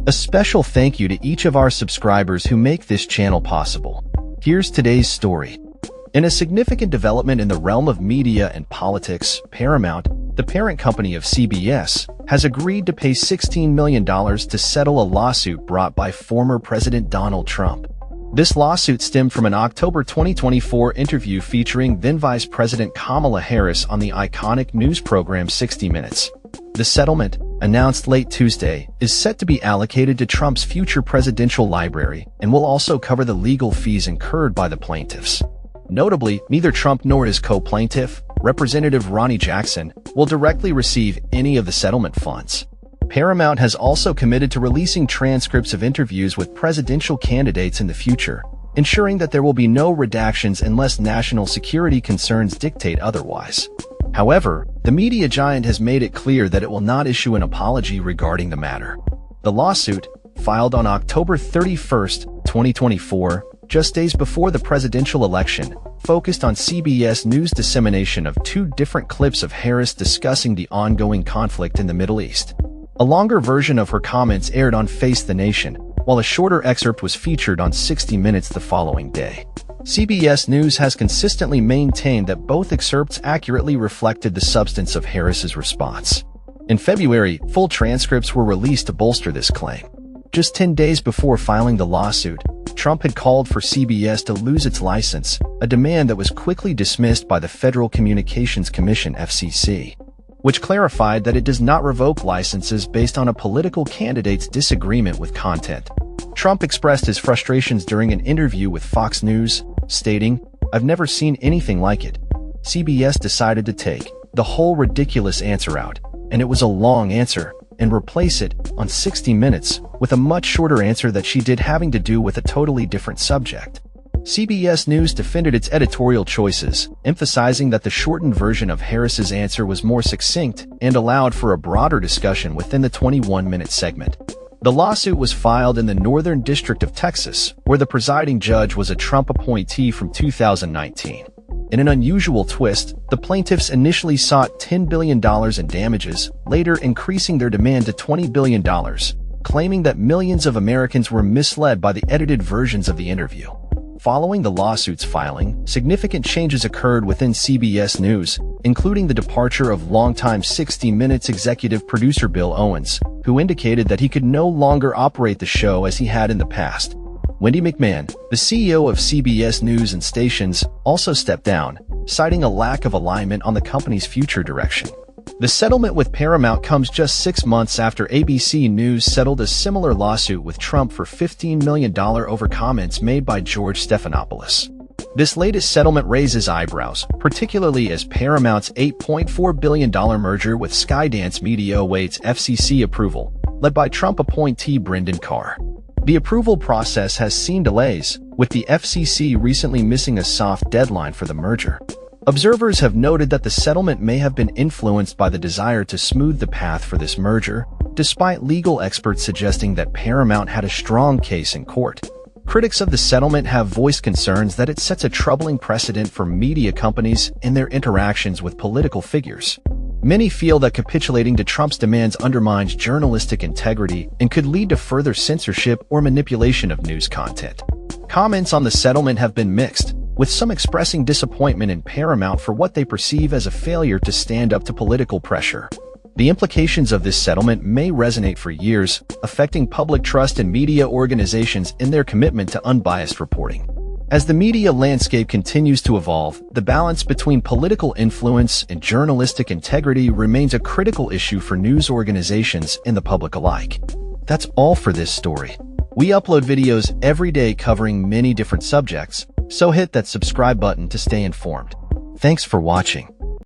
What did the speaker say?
A special thank you to each of our subscribers who make this channel possible. Here's today's story. In a significant development in the realm of media and politics, Paramount, the parent company of CBS, has agreed to pay $16 million to settle a lawsuit brought by former President Donald Trump. This lawsuit stemmed from an October 2024 interview featuring then Vice President Kamala Harris on the iconic news program 60 Minutes. The settlement, announced late Tuesday, is set to be allocated to Trump's future presidential library and will also cover the legal fees incurred by the plaintiffs. Notably, neither Trump nor his co-plaintiff, Representative Ronnie Jackson, will directly receive any of the settlement funds. Paramount has also committed to releasing transcripts of interviews with presidential candidates in the future, ensuring that there will be no redactions unless national security concerns dictate otherwise. However, the media giant has made it clear that it will not issue an apology regarding the matter. The lawsuit, filed on October 31, 2024, just days before the presidential election, focused on CBS News' dissemination of two different clips of Harris discussing the ongoing conflict in the Middle East. A longer version of her comments aired on Face the Nation, while a shorter excerpt was featured on 60 Minutes the following day. CBS News has consistently maintained that both excerpts accurately reflected the substance of Harris's response. In February, full transcripts were released to bolster this claim. Just 10 days before filing the lawsuit, Trump had called for CBS to lose its license, a demand that was quickly dismissed by the Federal Communications Commission (FCC), which clarified that it does not revoke licenses based on a political candidate's disagreement with content. Trump expressed his frustrations during an interview with Fox News, stating, "I've never seen anything like it." CBS decided to take the whole ridiculous answer out, and it was a long answer, and replace it, on 60 Minutes, with a much shorter answer that she did having to do with a totally different subject. CBS News defended its editorial choices, emphasizing that the shortened version of Harris's answer was more succinct and allowed for a broader discussion within the 21-minute segment. The lawsuit was filed in the Northern District of Texas, where the presiding judge was a Trump appointee from 2019. In an unusual twist, the plaintiffs initially sought $10 billion in damages, later increasing their demand to $20 billion, claiming that millions of Americans were misled by the edited versions of the interview. Following the lawsuit's filing, significant changes occurred within CBS News, including the departure of longtime 60 Minutes executive producer Bill Owens, who indicated that he could no longer operate the show as he had in the past. Wendy McMahon, the CEO of CBS News and Stations, also stepped down, citing a lack of alignment on the company's future direction. The settlement with Paramount comes just 6 months after ABC News settled a similar lawsuit with Trump for $15 million over comments made by George Stephanopoulos. This latest settlement raises eyebrows, particularly as Paramount's $8.4 billion merger with Skydance Media awaits FCC approval, led by Trump appointee Brendan Carr. The approval process has seen delays, with the FCC recently missing a soft deadline for the merger. Observers have noted that the settlement may have been influenced by the desire to smooth the path for this merger, despite legal experts suggesting that Paramount had a strong case in court. Critics of the settlement have voiced concerns that it sets a troubling precedent for media companies in their interactions with political figures. Many feel that capitulating to Trump's demands undermines journalistic integrity and could lead to further censorship or manipulation of news content. Comments on the settlement have been mixed, with some expressing disappointment in Paramount for what they perceive as a failure to stand up to political pressure. The implications of this settlement may resonate for years, affecting public trust in media organizations in their commitment to unbiased reporting. As the media landscape continues to evolve, the balance between political influence and journalistic integrity remains a critical issue for news organizations and the public alike. That's all for this story. We upload videos every day covering many different subjects, so hit that subscribe button to stay informed. Thanks for watching.